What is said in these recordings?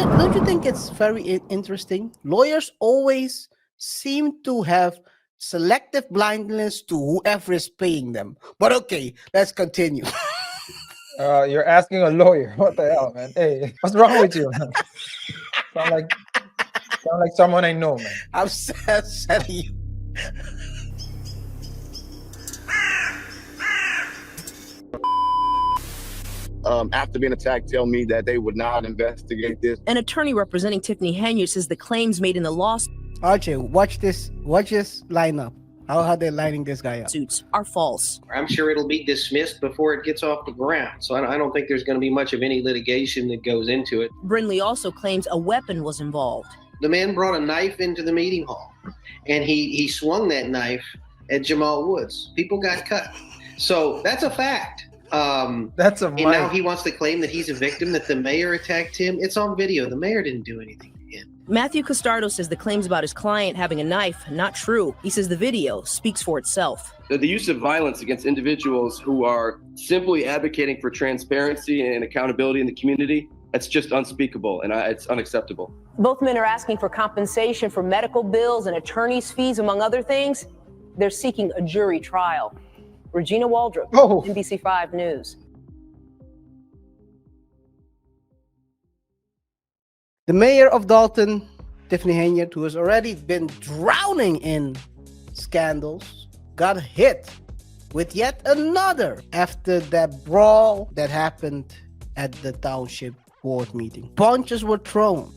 don't you think it's very interesting? Lawyers always seem to have selective blindness to whoever is paying them. But okay, let's continue. You're asking a lawyer. What the hell, man? Hey, what's wrong with you, man? Sound like someone I know, man. I'm telling you. After being attacked, tell me that they would not investigate this. An attorney representing Tiffany Henyard says the claims made in the lawsuits RJ, watch this lineup. How they're lining this guy up. are false. I'm sure it'll be dismissed before it gets off the ground. So I don't think there's going to be much of any litigation that goes into it. Brindley also claims a weapon was involved. The man brought a knife into the meeting hall, and he swung that knife at Jamal Woods. People got cut. So that's a fact. And now he wants to claim that he's a victim, that the mayor attacked him. It's on video. The mayor didn't do anything to him. Matthew Costardo says the claims about his client having a knife, not true. He says the video speaks for itself. The use of violence against individuals who are simply advocating for transparency and accountability in the community, that's just unspeakable, and it's unacceptable. Both men are asking for compensation for medical bills and attorney's fees, among other things. They're seeking a jury trial. Regina Waldrop, NBC5 News. The mayor of Dolton, Tiffany Henyard, who has already been drowning in scandals, got hit with yet another after that brawl that happened at the township board meeting. Punches were thrown.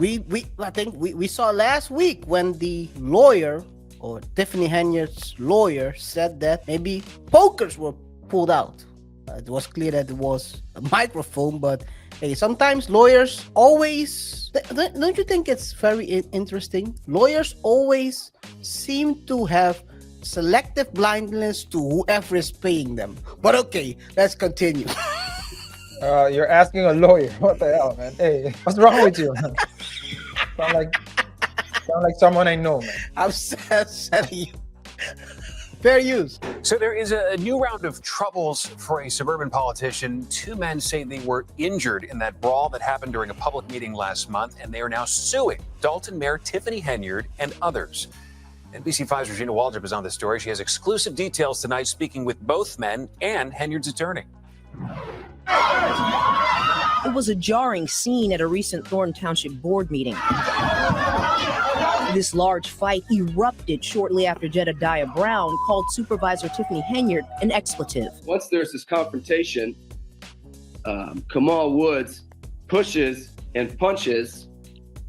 I think we saw last week when the lawyer, or Tiffany Henyard's lawyer, said that maybe pokers were pulled out. It was clear that it was a microphone, but hey, sometimes lawyers always, don't you think it's very interesting? Lawyers always seem to have selective blindness to whoever is paying them. But okay, let's continue. You're asking a lawyer. What the hell, man? Hey, what's wrong with you, man? Sound like someone I know, man. I'm telling you. Fair use. So there is a new round of troubles for a suburban politician. Two men say they were injured in that brawl that happened during a public meeting last month, and they are now suing Dolton Mayor Tiffany Henyard and others. NBC5's Regina Waldrop is on the story. She has exclusive details tonight, speaking with both men and Henyard's attorney. It was a jarring scene at a recent Thornton Township board meeting. This large fight erupted shortly after Jedediah Brown called Supervisor Tiffany Henyard an expletive. Once there's this confrontation, Kamal Woods pushes and punches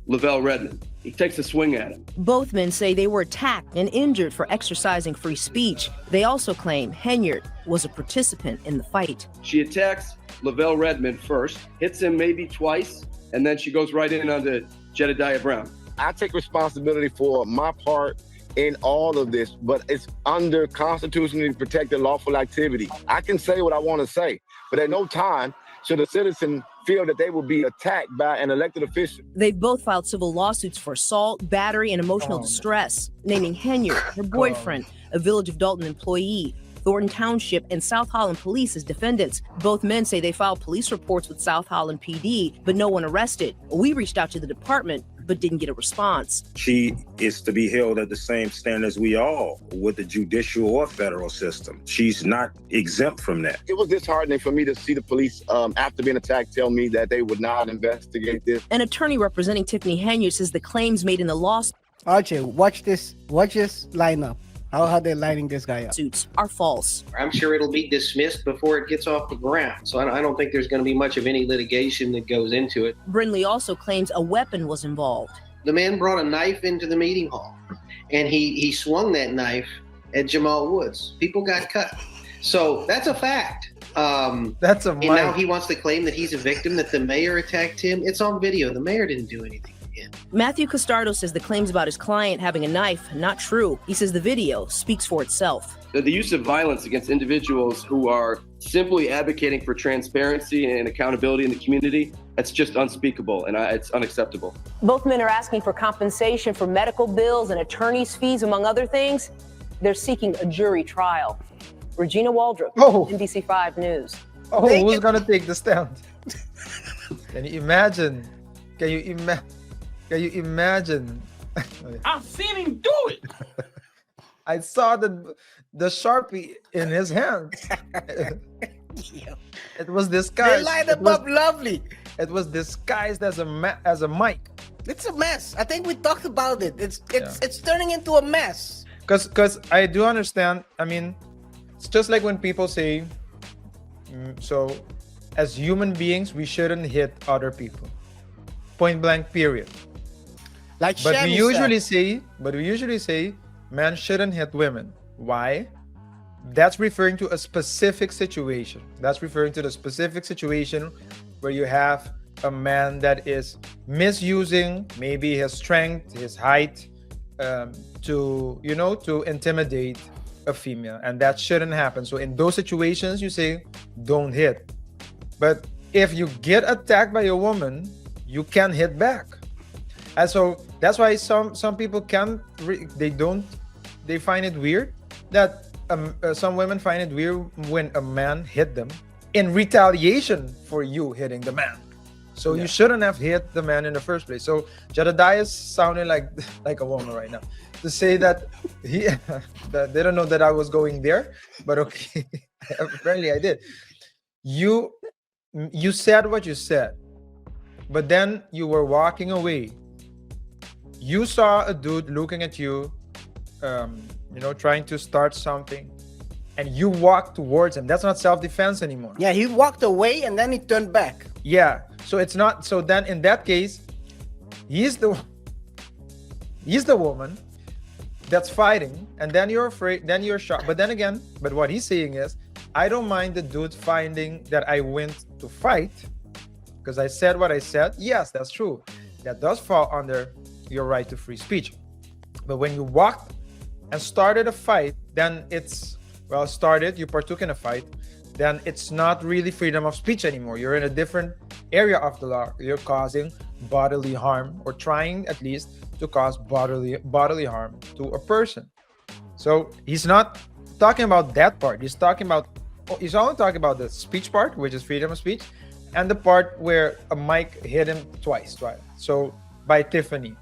Lavelle Redmond. He takes a swing at him. Both men say they were attacked and injured for exercising free speech. They also claim Henyard was a participant in the fight. She attacks Lavelle Redmond first, hits him maybe twice, and then she goes right in onto Jedediah Brown. I take responsibility for my part in all of this, but it's under constitutionally protected lawful activity. I can say what I want to say, but at no time should a citizen feel that they will be attacked by an elected official. They've both filed civil lawsuits for assault, battery, and emotional distress, naming Henyard, her boyfriend, a Village of Dolton employee, Thornton Township, and South Holland Police as defendants. Both men say they filed police reports with South Holland PD, but no one arrested. We reached out to the department, but didn't get a response. She is to be held at the same standard as we all with the judicial or federal system. She's not exempt from that. It was disheartening for me to see the police, after being attacked, tell me that they would not investigate this. An attorney representing Tiffany Henyard says the claims made in the lawsuit RJ, watch this lineup. How they're lining this guy up. Are false. I'm sure it'll be dismissed before it gets off the ground. So I don't think there's going to be much of any litigation that goes into it. Brindley also claims a weapon was involved. The man brought a knife into the meeting hall, and he swung that knife at Jamal Woods. People got cut. So that's a fact. And now he wants to claim that he's a victim, that the mayor attacked him. It's on video. The mayor didn't do anything. Matthew Costardo says the claims about his client having a knife, not true. He says the video speaks for itself. The use of violence against individuals who are simply advocating for transparency and accountability in the community, that's just unspeakable, and it's unacceptable. Both men are asking for compensation for medical bills and attorney's fees, among other things. They're seeking a jury trial. Regina Waldrop, NBC5 News. Who's going to take the stand? Can you imagine Can you imagine? I've seen him do it. I saw the Sharpie in his hand. It was disguised. They lined them up lovely. It was disguised as a mic. It's a mess. I think we talked about it. It's turning into a mess. Because I do understand. I mean, it's just like when people say, so as human beings, we shouldn't hit other people. Point blank, period. But we usually say men shouldn't hit women. Why? That's referring to a specific situation. That's referring to the specific situation where you have a man that is misusing maybe his strength, his height, to intimidate a female, and that shouldn't happen. So in those situations, you say don't hit. But if you get attacked by a woman, you can hit back. And so that's why some people they find it weird that some women find it weird when a man hit them in retaliation for you hitting the man. So you shouldn't have hit the man in the first place. So Jedediah is sounding like a woman right now to say that that they don't know that I was going there, but okay, apparently I did. You said what you said, but then you were walking away. You saw a dude looking at you, trying to start something, and you walked towards him. That's not self-defense anymore. Yeah, he walked away and then he turned back. Yeah, so it's not. So then in that case, he's the woman that's fighting, and then you're afraid, then you're shocked. But then again, what he's saying is, I don't mind the dude finding that I went to fight because I said what I said. Yes, that's true. That does fall under your right to free speech. But when you walked and started a fight, then you partook in a fight, then it's not really freedom of speech anymore. You're in a different area of the law. You're causing bodily harm, or trying at least to cause bodily harm to a person. So he's not talking about that part. He's only talking about the speech part, which is freedom of speech, and the part where a mic hit him twice. So by Tiffany.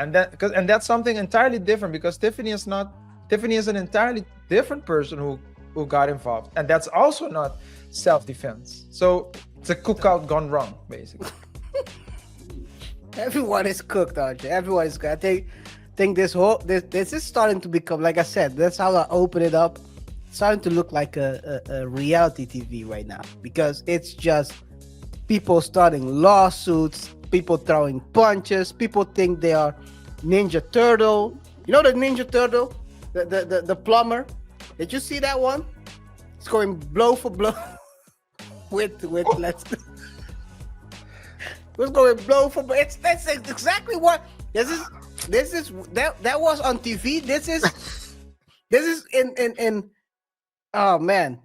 And that's something entirely different, because Tiffany is an entirely different person who got involved, and that's also not self-defense. So it's a cookout gone wrong, basically. Everyone is cooked, RJ. Everyone is cooked. I think this is starting to become, like I said, that's how I open it up. It's starting to look like a reality TV right now, because it's just people starting lawsuits, people throwing punches, people think they are Ninja Turtle. You know the Ninja Turtle, the plumber. Did you see that one? It's going blow for blow with let's. It's going blow for blow. That's exactly what this is. That was on TV. This is in oh man,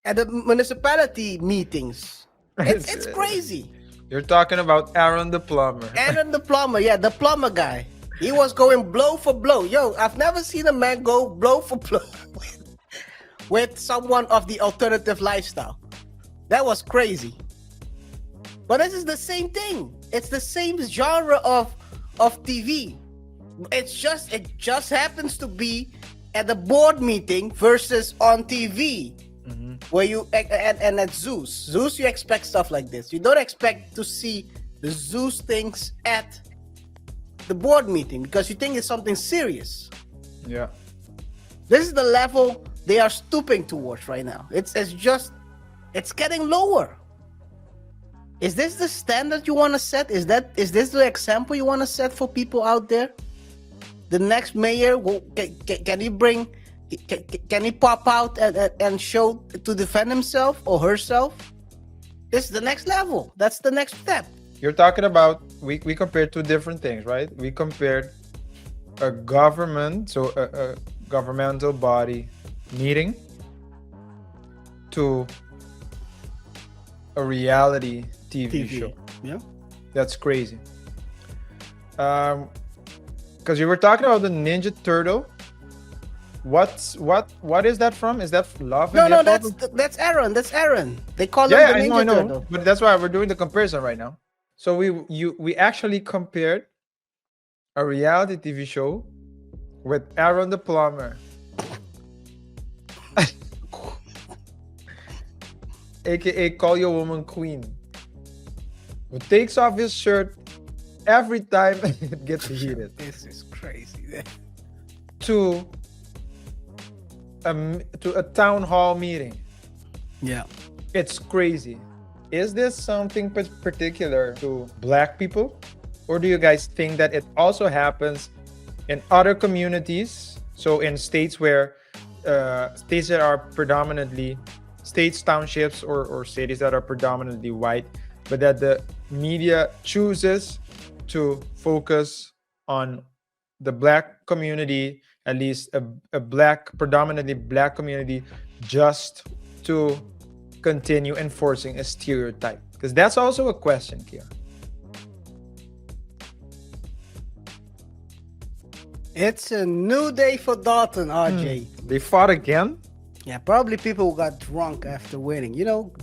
at the municipality meetings. It's crazy. You're talking about Aaron the plumber. Aaron the plumber, yeah, the plumber guy. He was going blow for blow. Yo, I've never seen a man go blow for blow with someone of the alternative lifestyle. That was crazy. But this is the same thing. It's the same genre of TV. It just happens to be at the board meeting versus on TV. Mm-hmm. Where you and at Zeus you expect stuff like this. You don't expect to see the Zeus things at the board meeting, because you think it's something serious. Yeah, this is the level they are stooping towards right now. It's getting lower. Is this the standard you want to set? Is this the example you want to set for people out there? The next mayor, can he pop out and show to defend himself or herself? This is the next level. That's the next step. You're talking about, we compared two different things, right? We compared a government, so a governmental body meeting, to a reality TV show. Yeah, that's crazy. Because you were talking about the Ninja Turtle. What is that from? Is that Love? No, that's Aaron. That's Aaron. They call him the Ninja Turtle. But that's why we're doing the comparison right now. So we actually compared a reality TV show with Aaron the plumber, aka Call Your Woman Queen, who takes off his shirt every time it gets heated. This is crazy. To a town hall meeting. Yeah. It's crazy. Is this something particular to Black people? Or do you guys think that it also happens in other communities? So in states where states that are predominantly states, townships, or cities that are predominantly white, but that the media chooses to focus on the Black community, at least a predominantly Black community, just to continue enforcing a stereotype? Because that's also a question, KaiR. It's a new day for Dolton, RJ. They fought again? Yeah, probably people who got drunk after winning. You know,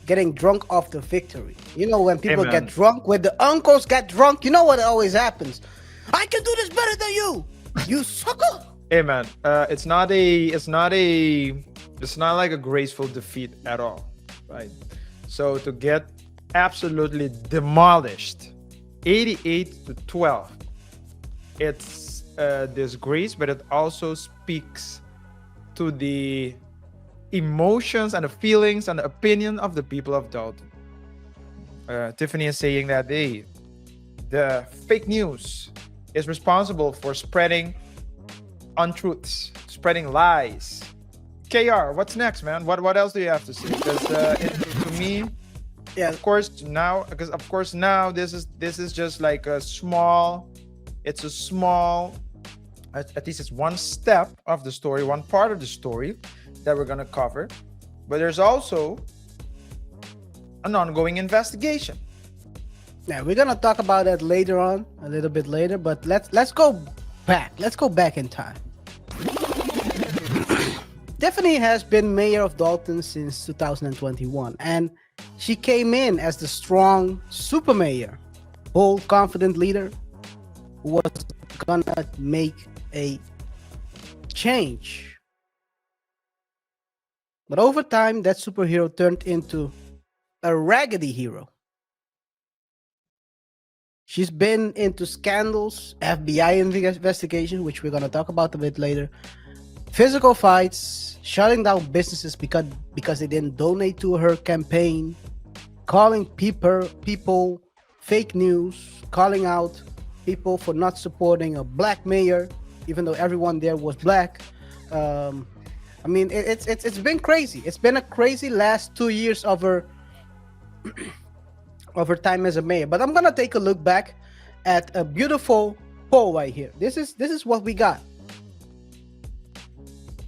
getting drunk off the victory. You know, when people get drunk, when the uncles get drunk, you know what always happens? I can do this better than you, you sucker. Hey man, it's not like a graceful defeat at all, right? So to get absolutely demolished, 88-12, it's a disgrace, but it also speaks to the emotions and the feelings and the opinion of the people of Dolton. Tiffany is saying that the fake news is responsible for spreading untruths, spreading lies. KaiR, what's next, man? What else do you have to say? Because to me, yeah, of course now this is just like a small, at least it's one step of the story, one part of the story that we're gonna cover. But there's also an ongoing investigation. Yeah, we're gonna talk about that later on, a little bit later. But let's go back. Let's go back in time. Tiffany has been mayor of Dolton since 2021, and she came in as the strong super mayor, bold, confident leader who was gonna make a change. But over time, that superhero turned into a raggedy hero. She's been into scandals, FBI investigation, which we're going to talk about a bit later, physical fights, shutting down businesses because they didn't donate to her campaign, calling people fake news, calling out people for not supporting a Black mayor, even though everyone there was Black. I mean, it's been crazy. It's been a crazy last 2 years of her time as a mayor. But I'm gonna take a look back at a beautiful poll right here. This is what we got.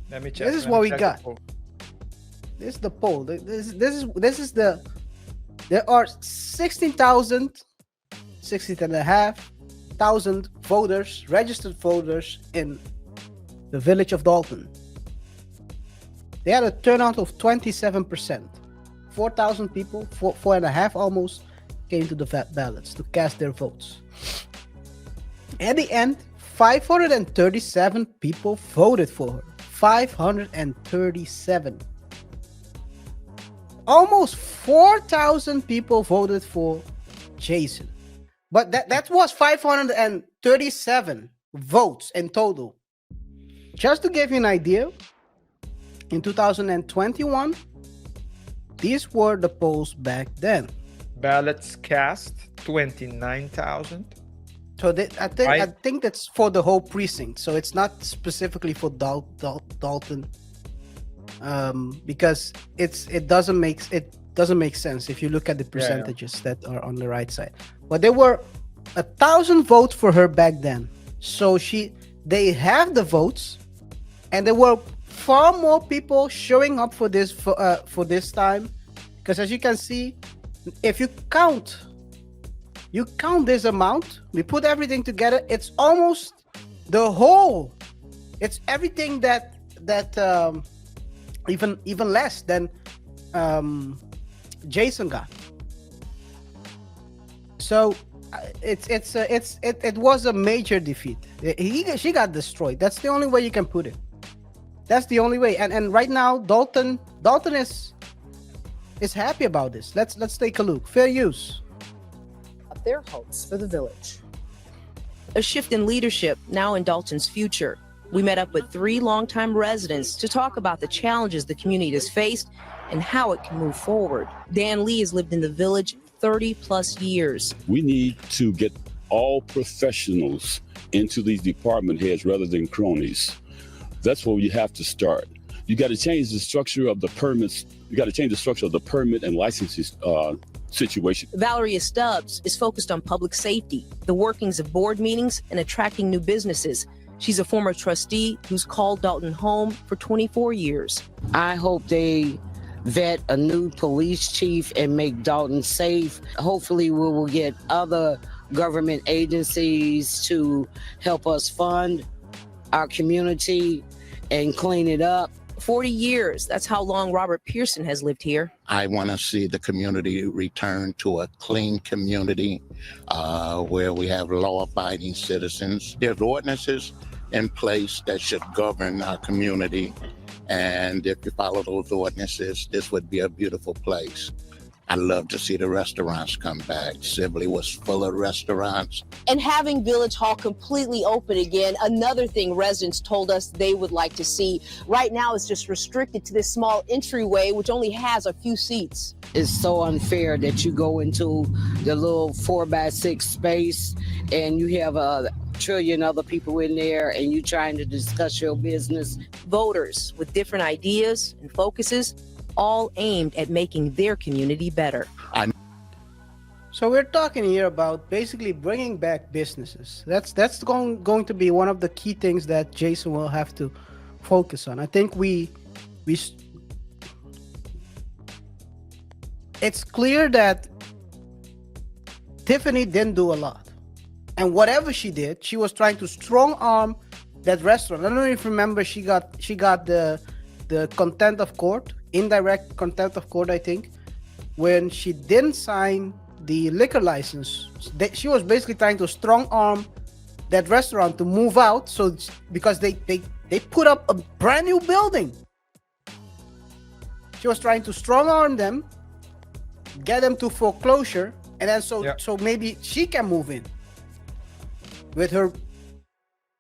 Let me check. This is what we got. This is the poll. This is the. There are 16,500 voters, registered voters in the village of Dolton. They had a turnout of 27%. 4,000 people, 4.5 almost, came to the ballots to cast their votes. At the end, 537 people voted for her. 537. Almost 4,000 people voted for Jason. But that was 537 votes in total. Just to give you an idea, in 2021, these were the polls back then. Ballots cast, 29,000. So I think that's for the whole precinct. So it's not specifically for Dolton, because it doesn't make sense if you look at the percentages that are on the right side. But there were 1,000 votes for her back then. So they have the votes, and there were far more people showing up for this time, because as you can see, if you count this amount, we put everything together, it's almost the whole. It's everything that even less than Jason got. So it was a major defeat. She got destroyed. That's the only way you can put it. That's the only way. And right now, Dolton is happy about this. Let's take a look. Fair use. Their hopes for the village. A shift in leadership now in Dolton's future. We met up with 3 longtime residents to talk about the challenges the community has faced and how it can move forward. Dan Lee has lived in the village 30 plus years. We need to get all professionals into these department heads rather than cronies. That's where you have to start. You got to change the structure of the permits. You got to change the structure of the permit and licenses situation. Valeria Stubbs is focused on public safety, the workings of board meetings, and attracting new businesses. She's a former trustee who's called Dolton home for 24 years. I hope they vet a new police chief and make Dolton safe. Hopefully we will get other government agencies to help us fund our community and clean it up. 40 years, that's how long Robert Pearson has lived here. I want to see the community return to a clean community where we have law-abiding citizens. There's ordinances in place that should govern our community. And if you follow those ordinances, this would be a beautiful place. I'd love to see the restaurants come back. Sibley was full of restaurants. And having Village Hall completely open again, another thing residents told us they would like to see. Right now it's just restricted to this small entryway, which only has a few seats. It's so unfair that you go into the little 4x6 space and you have a trillion other people in there and you trying to discuss your business. Voters with different ideas and focuses, all aimed at making their community better. So we're talking here about basically bringing back businesses. That's going to be one of the key things that Jason will have to focus on. I think it's clear that Tiffany didn't do a lot. And whatever she did, she was trying to strong arm that restaurant. I don't know if you remember, she got the contempt of court, indirect contempt of court, I think, when she didn't sign the liquor license. She was basically trying to strong arm that restaurant to move out, so because they put up a brand new building. She was trying to strong arm them, get them to foreclosure, and then so maybe she can move in with her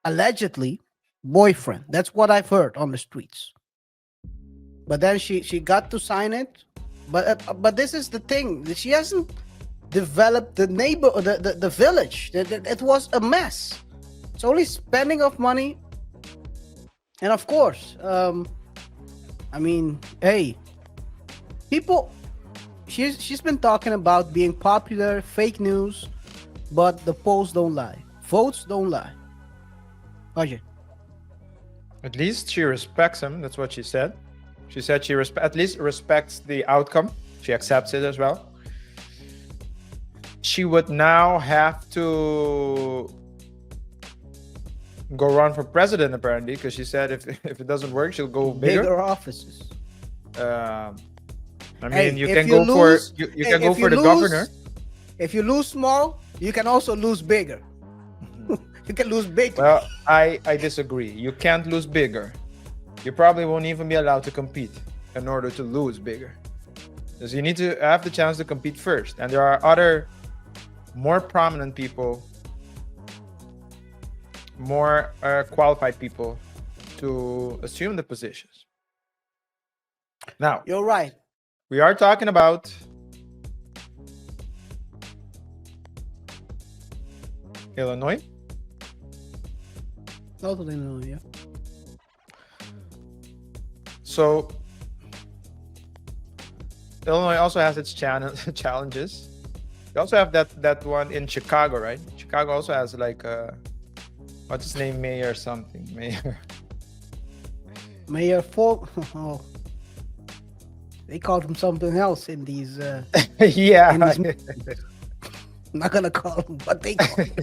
allegedly boyfriend. That's what I've heard on the streets. But then she got to sign it. But this is the thing. She hasn't developed the the village. It was a mess. It's only spending of money. And of course, I mean, hey, people, she's been talking about being popular, fake news, but the polls don't lie. Votes don't lie. Roger. At least she respects him. That's what she said. She said she at least respects the outcome. She accepts it as well. She would now have to go run for president, apparently, because she said if it doesn't work, she'll go bigger offices. I mean, you can go for the governor. If you lose small, you can also lose bigger. You can lose big. Well, I disagree. You can't lose bigger. You probably won't even be allowed to compete in order to lose bigger. Because you need to have the chance to compete first. And there are other more prominent people, more qualified people to assume the positions. Now, you're right. We are talking about Illinois. Totally Illinois, yeah. So Illinois also has its challenges. We also have that one in Chicago, right? Chicago also has like what's his name, Mayor something, Mayor Folk. Oh, they called him something else in these. Yeah. I'm not gonna call him what they call him.